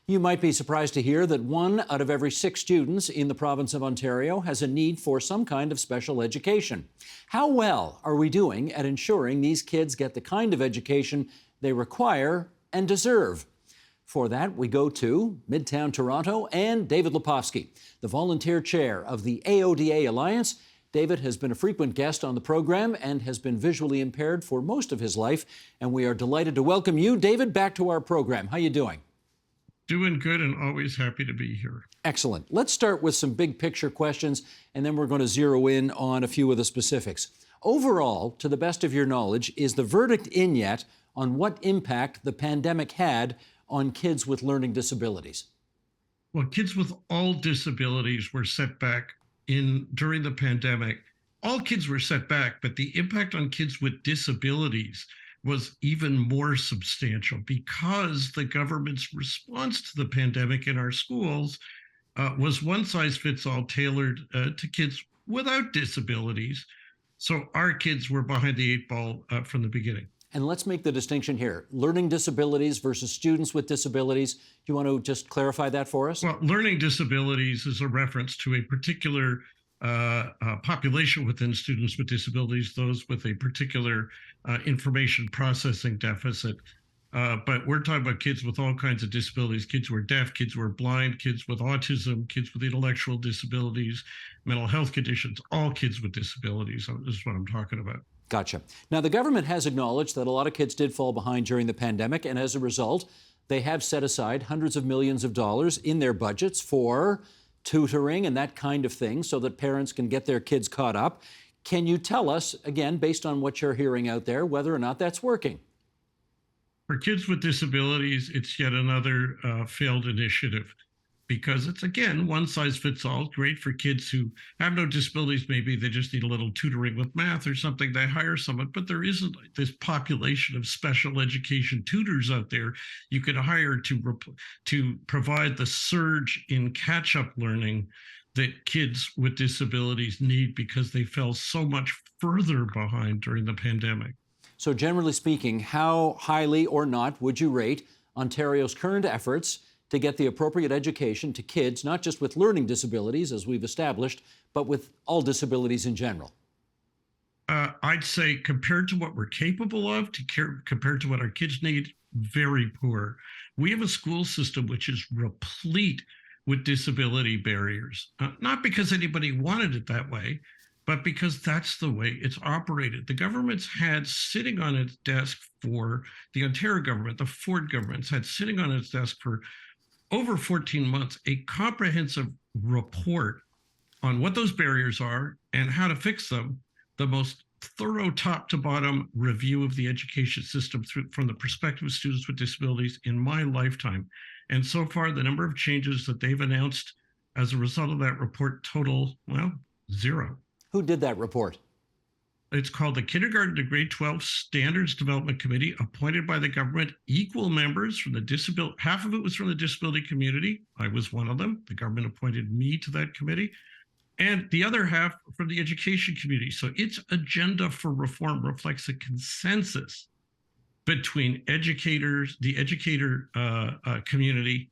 You might be surprised to hear that 1 out of every 6 students in the province of Ontario has a need for some kind of special education. How well are we doing at ensuring these kids get the kind of education they require and deserve? For that, we go to Midtown Toronto and David Lepofsky, the volunteer chair of the AODA Alliance. David has been a frequent guest on the program and has been visually impaired for most of his life. And we are delighted to welcome you, David, back to our program. How are you doing? Doing good and always happy to be here. Excellent. Let's start with some big picture questions, and then we're going to zero in on a few of the specifics. Overall, to the best of your knowledge, is the verdict in yet on what impact the pandemic had on kids with learning disabilities? Well, kids with all disabilities were set back during the pandemic. All kids were set back, but the impact on kids with disabilities was even more substantial because the government's response to the pandemic in our schools was one size fits all, tailored to kids without disabilities. So our kids were behind the 8 ball from the beginning. And let's make the distinction here. Learning disabilities versus students with disabilities. Do you want to just clarify that for us? Well, learning disabilities is a reference to a particular population within students with disabilities, those with a particular information processing deficit. But we're talking about kids with all kinds of disabilities, kids who are deaf, kids who are blind, kids with autism, kids with intellectual disabilities, mental health conditions, all kids with disabilities. This is what I'm talking about. Gotcha. Now, the government has acknowledged that a lot of kids did fall behind during the pandemic, and as a result, they have set aside hundreds of millions of dollars in their budgets for tutoring and that kind of thing so that parents can get their kids caught up. Can you tell us, again, based on what you're hearing out there, whether or not that's working? For kids with disabilities, it's yet another failed initiative because it's, again, one size fits all. Great for kids who have no disabilities. Maybe they just need a little tutoring with math or something. They hire someone, but there isn't this population of special education tutors out there you could hire to provide the surge in catch-up learning that kids with disabilities need because they fell so much further behind during the pandemic. So generally speaking, how highly or not would you rate Ontario's current efforts to get the appropriate education to kids, not just with learning disabilities, as we've established, but with all disabilities in general? I'd say compared to what we're capable of, compared to what our kids need, very poor. We have a school system which is replete with disability barriers, not because anybody wanted it that way, but because that's the way it's operated. The government's had sitting on its desk for the Ontario government, the Ford government's had sitting on its desk for over 14 months, a comprehensive report on what those barriers are and how to fix them, the most thorough top to bottom review of the education system from the perspective of students with disabilities in my lifetime. And so far, the number of changes that they've announced as a result of that report total, well, 0. Who did that report? It's called the Kindergarten to Grade 12 Standards Development Committee, appointed by the government, equal members from the disability. Half of it was from the disability community. I was one of them. The government appointed me to that committee. And the other half from the education community. So its agenda for reform reflects a consensus between educators, the educator community,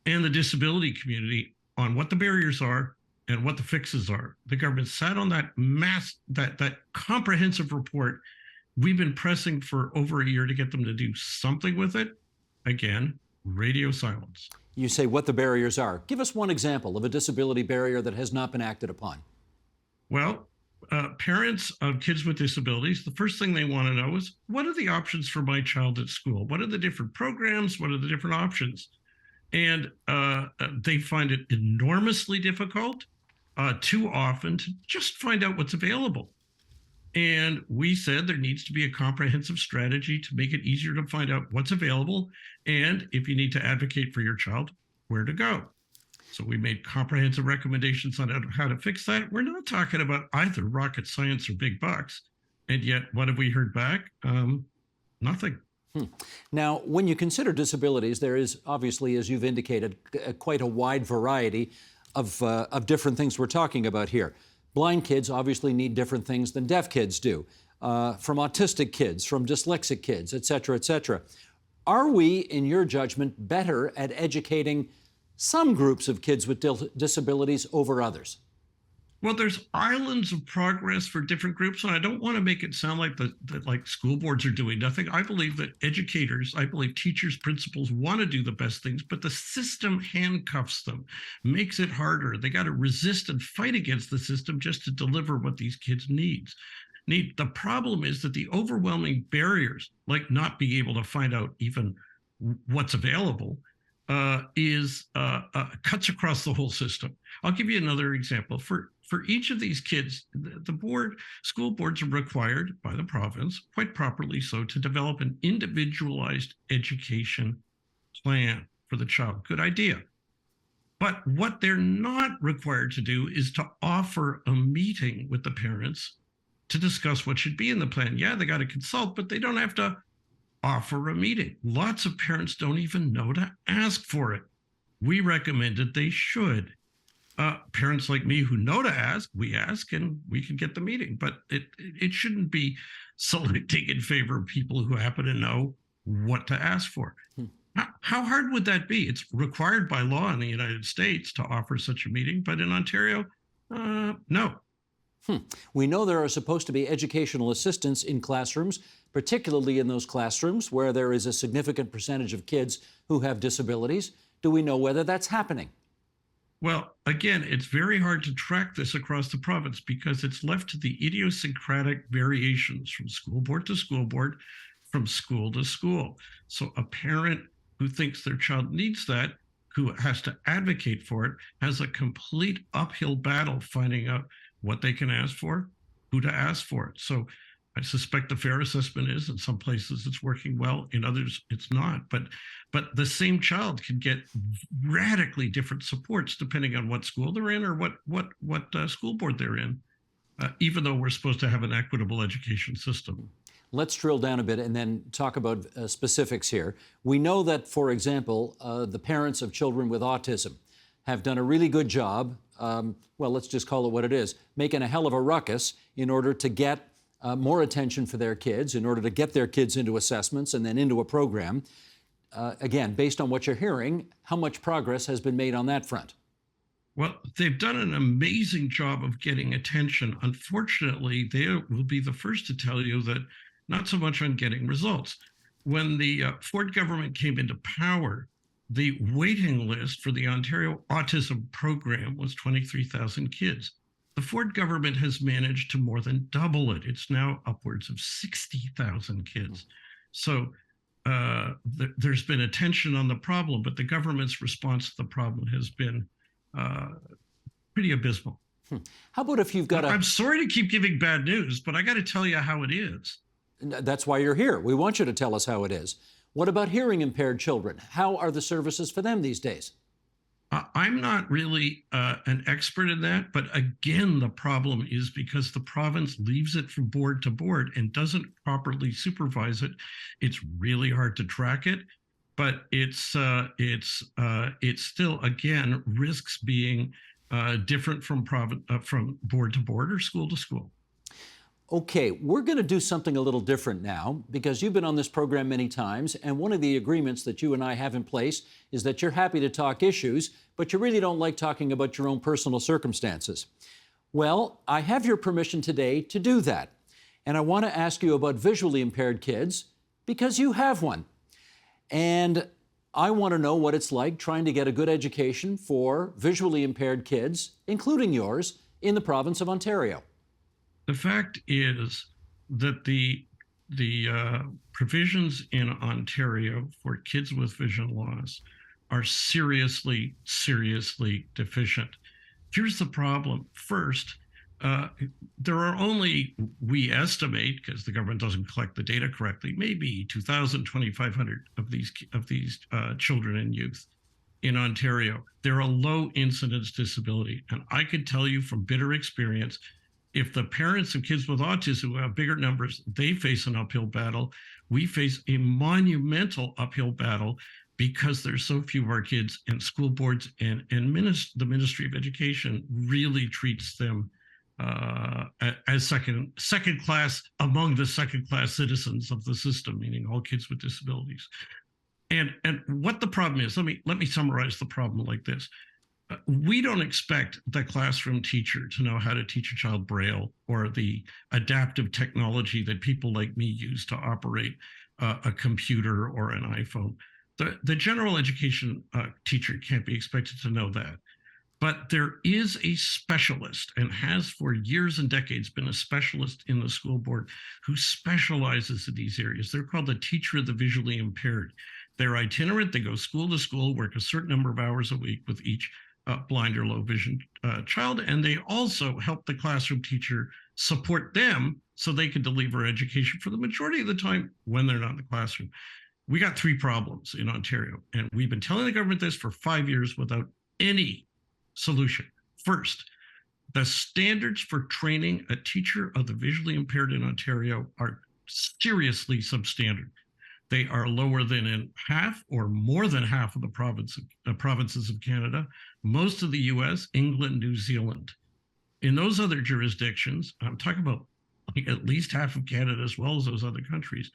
and the disability community on what the barriers are and what the fixes are. The government sat on that that comprehensive report. We've been pressing for over a year to get them to do something with it. Again, radio silence. You say what the barriers are. Give us one example of a disability barrier that has not been acted upon. Well, parents of kids with disabilities, the first thing they want to know is, what are the options for my child at school? What are the different programs? What are the different options? And they find it enormously difficult too often to just find out what's available. And we said there needs to be a comprehensive strategy to make it easier to find out what's available. And if you need to advocate for your child, where to go. So we made comprehensive recommendations on how to fix that. We're not talking about either rocket science or big bucks. And yet, what have we heard back? Nothing. Now, when you consider disabilities, there is obviously, as you've indicated, quite a wide variety of different things we're talking about here. Blind kids obviously need different things than deaf kids do, from autistic kids, from dyslexic kids, et cetera, et cetera. Are we, in your judgment, better at educating some groups of kids with disabilities over others? Well, there's islands of progress for different groups, and I don't want to make it sound like that like school boards are doing nothing. I believe that educators, I believe teachers, principals want to do the best things, but the system handcuffs them, makes it harder. They got to resist and fight against the system just to deliver what these kids need. The problem is that the overwhelming barriers, like not being able to find out even what's available, cuts across the whole system. I'll give you another example. For each of these kids, school boards are required by the province, quite properly so, to develop an individualized education plan for the child. Good idea. But what they're not required to do is to offer a meeting with the parents to discuss what should be in the plan. Yeah, they got to consult, but they don't have to offer a meeting. Lots of parents don't even know to ask for it. We recommended they should. Parents like me who know to ask, we ask and we can get the meeting, but it shouldn't be selecting in favor of people who happen to know what to ask for. How hard would that be? It's required by law in the United States to offer such a meeting, but in Ontario, no. We know there are supposed to be educational assistants in classrooms, particularly in those classrooms where there is a significant percentage of kids who have disabilities. Do we know whether that's happening? Well, again, it's very hard to track this across the province because it's left to the idiosyncratic variations from school board to school board, from school to school. So a parent who thinks their child needs that, who has to advocate for it, has a complete uphill battle finding out what they can ask for, who to ask for it. So I suspect the fair assessment is in some places it's working well, in others it's not. But the same child can get radically different supports depending on what school they're in or what school board they're in, even though we're supposed to have an equitable education system. Let's drill down a bit and then talk about specifics here. We know that, for example, the parents of children with autism have done a really good job, well, let's just call it what it is, making a hell of a ruckus in order to get more attention for their kids, in order to get their kids into assessments and then into a program. Again, based on what you're hearing, how much progress has been made on that front? Well, they've done an amazing job of getting attention. Unfortunately, they will be the first to tell you that not so much on getting results. When the Ford government came into power, the waiting list for the Ontario Autism Program was 23,000 kids. The Ford government has managed to more than double it. It's now upwards of 60,000 kids. So there's been attention on the problem, but the government's response to the problem has been pretty abysmal. How about if you've got I'm sorry to keep giving bad news, but I got to tell you how it is. That's why you're here. We want you to tell us how it is. What about hearing impaired children? How are the services for them these days? I'm not really an expert in that, but again, the problem is because the province leaves it from board to board and doesn't properly supervise it. It's really hard to track it, but it's still, again, risks being different from board to board or school to school. Okay, we're going to do something a little different now because you've been on this program many times, and one of the agreements that you and I have in place is that you're happy to talk issues, but you really don't like talking about your own personal circumstances. Well, I have your permission today to do that, and I want to ask you about visually impaired kids because you have one. And I want to know what it's like trying to get a good education for visually impaired kids, including yours, in the province of Ontario. The fact is that the provisions in Ontario for kids with vision loss are seriously deficient. Here's the problem. First, there are only, we estimate, because the government doesn't collect the data correctly, maybe 2,000, 2,500 of these children and youth in Ontario. They're a low incidence disability. And I can tell you from bitter experience, if the parents of kids with autism who have bigger numbers, they face an uphill battle. We face a monumental uphill battle because there's so few of our kids, and school boards and the Ministry of Education really treats them as second class among the second class citizens of the system, meaning all kids with disabilities. And what the problem is, let me summarize the problem like this. We don't expect the classroom teacher to know how to teach a child Braille or the adaptive technology that people like me use to operate a computer or an iPhone. The general education teacher can't be expected to know that. But there is a specialist, and has for years and decades been a specialist in the school board who specializes in these areas. They're called the teacher of the visually impaired. They're itinerant. They go school to school, work a certain number of hours a week with each blind or low vision child. And they also help the classroom teacher support them so they can deliver education for the majority of the time when they're not in the classroom. We got 3 problems in Ontario, and we've been telling the government this for 5 years without any solution. First, the standards for training a teacher of the visually impaired in Ontario are seriously substandard. They are lower than in half or more than half of the provinces of Canada, most of the US, England, New Zealand. In those other jurisdictions, I'm talking about like at least half of Canada as well as those other countries,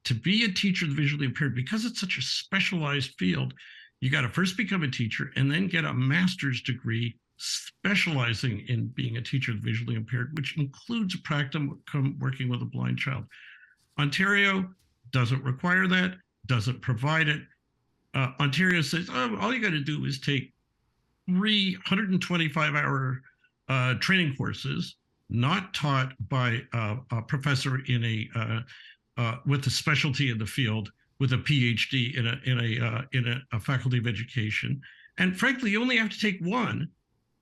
to be a teacher of the visually impaired, because it's such a specialized field, you got to first become a teacher and then get a master's degree specializing in being a teacher of the visually impaired, which includes practicum working with a blind child. Ontario doesn't require that, doesn't provide it. Ontario says, oh, all you got to do is take 325-hour training courses, not taught by a professor in with a specialty in the field, with a PhD in a faculty of education. And frankly, you only have to take one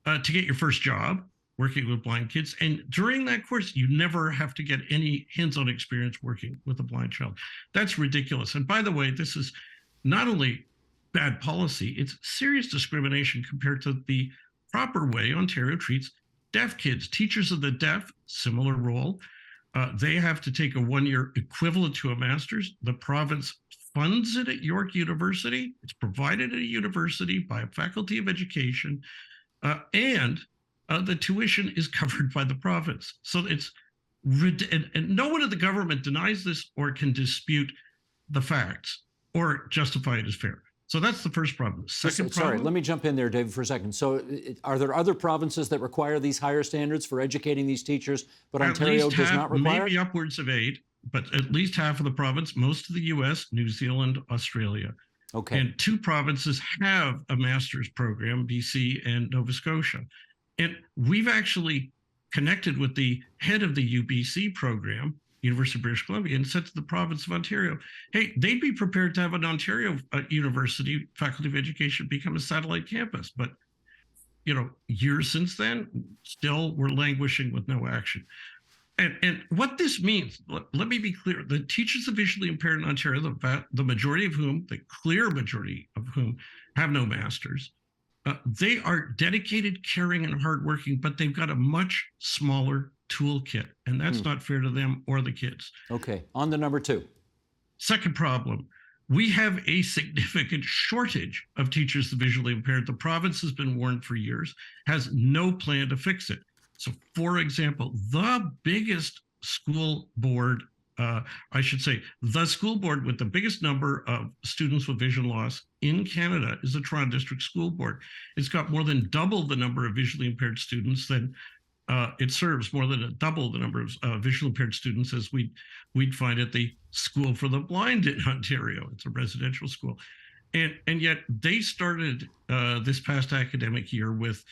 to get your first job working with blind kids. And during that course, you never have to get any hands-on experience working with a blind child. That's ridiculous. And by the way, this is not only bad policy, it's serious discrimination compared to the proper way Ontario treats deaf kids. Teachers of the deaf, similar role. They have to take a 1-year equivalent to a master's. The province funds it at York University. It's provided at a university by a faculty of education, and the tuition is covered by the province. So it's, and no one in the government denies this or can dispute the facts or justify it as fair. So that's the first problem. Second problem. Sorry, let me jump in there, David, for a second. So are there other provinces that require these higher standards for educating these teachers, but Ontario does not require? Maybe upwards of 8, but at least half of the province, most of the US, New Zealand, Australia. Okay. And 2 provinces have a master's program, BC and Nova Scotia. And we've actually connected with the head of the UBC program, University of British Columbia, and said to the province of Ontario, hey, they'd be prepared to have an Ontario university faculty of education become a satellite campus. But, years since then, still we're languishing with no action. And what this means, let me be clear, the teachers of visually impaired in Ontario, the majority of whom, the clear majority of whom have no masters, they are dedicated, caring, and hardworking, but they've got a much smaller toolkit, and that's not fair to them or the kids. Okay, on to number 2. Second problem, we have a significant shortage of teachers of visually impaired. The province has been warned for years, has no plan to fix it. So, for example, the biggest school board, the school board with the biggest number of students with vision loss in Canada is the Toronto District School Board. It's got more than double the number of visually impaired students than it serves, more than double the number of visually impaired students as we'd find at the School for the Blind in Ontario. It's a residential school. And yet they started this past academic year with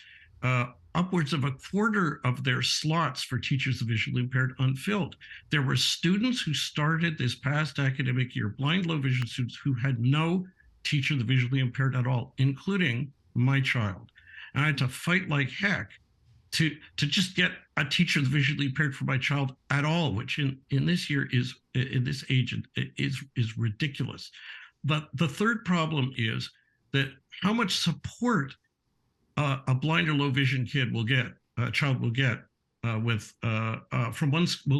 upwards of a quarter of their slots for teachers of visually impaired unfilled. There were students who started this past academic year, blind, low vision students, who had no teacher of the visually impaired at all, including my child. And I had to fight like heck to just get a teacher of the visually impaired for my child at all, which in this year in this age is ridiculous. But the third problem is that how much support a blind or low vision child will get will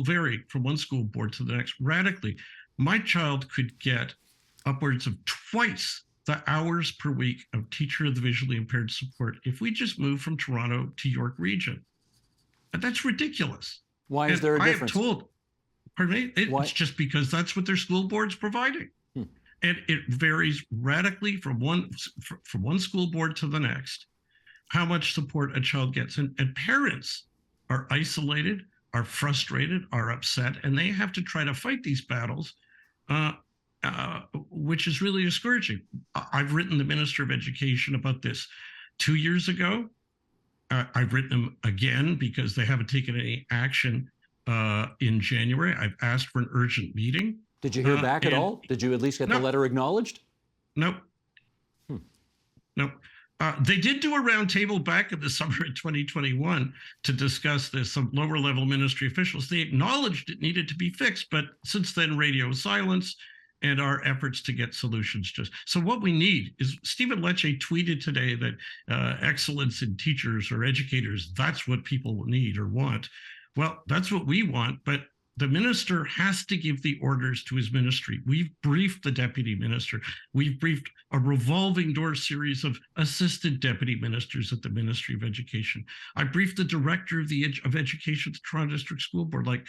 vary from one school board to the next radically. My child could get upwards of twice the hours per week of teacher of the visually impaired support if we just move from Toronto to York Region. And that's ridiculous. Why is there a difference? I have told, pardon me, it's just because that's what their school board's providing. And it varies radically from one school board to the next, how much support a child gets. And parents are isolated, are frustrated, are upset, and they have to try to fight these battles, which is really discouraging. I've written the Minister of Education about this 2 years ago. I've written them again because they haven't taken any action in January. I've asked for an urgent meeting. Did you hear back at all? Did you at least get the letter acknowledged? Nope. Nope. They did do a roundtable back in the summer of 2021 to discuss this. Some lower level ministry officials, they acknowledged it needed to be fixed, but since then, radio silence and our efforts to get solutions just. So what we need is, Stephen Lecce tweeted today that excellence in teachers or educators, that's what people need or want. Well, that's what we want, but the minister has to give the orders to his ministry. We've briefed the deputy minister. We've briefed a revolving door series of assistant deputy ministers at the Ministry of Education. I briefed the director of education at the Toronto District School Board. Like,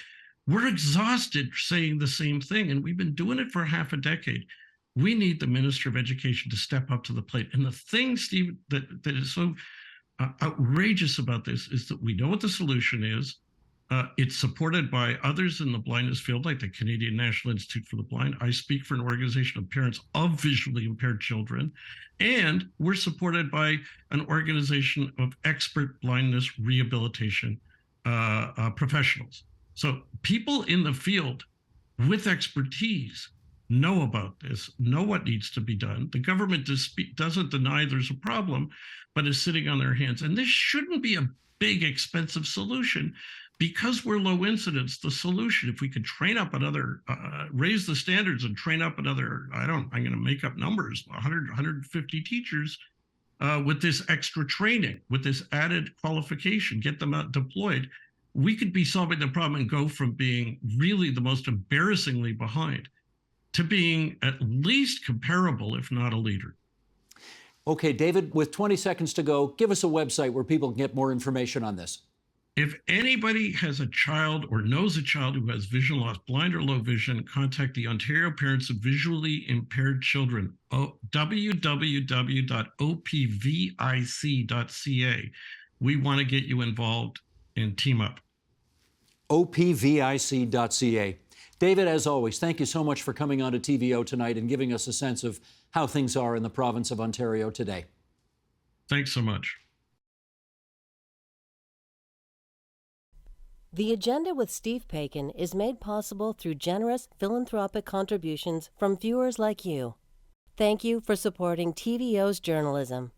we're exhausted saying the same thing, and we've been doing it for half a decade. We need the Minister of Education to step up to the plate. And the thing, Steve, that is so outrageous about this is that we know what the solution is. It's supported by others in the blindness field, like the Canadian National Institute for the Blind. I speak for an organization of parents of visually impaired children. And we're supported by an organization of expert blindness rehabilitation professionals. So people in the field with expertise know about this, know what needs to be done. The government doesn't deny there's a problem, but is sitting on their hands. And this shouldn't be a big, expensive solution. Because we're low incidence, the solution, if we could train up another, raise the standards and train up another, I'm going to make up numbers, 100, 150 teachers with this extra training, with this added qualification, get them out deployed, we could be solving the problem and go from being really the most embarrassingly behind to being at least comparable, if not a leader. Okay, David, with 20 seconds to go, give us a website where people can get more information on this. If anybody has a child or knows a child who has vision loss, blind or low vision, contact the Ontario Parents of Visually Impaired Children, www.opvic.ca. We want to get you involved and team up. opvic.ca. David, as always, thank you so much for coming on to TVO tonight and giving us a sense of how things are in the province of Ontario today. Thanks so much. The Agenda with Steve Paikin is made possible through generous philanthropic contributions from viewers like you. Thank you for supporting TVO's journalism.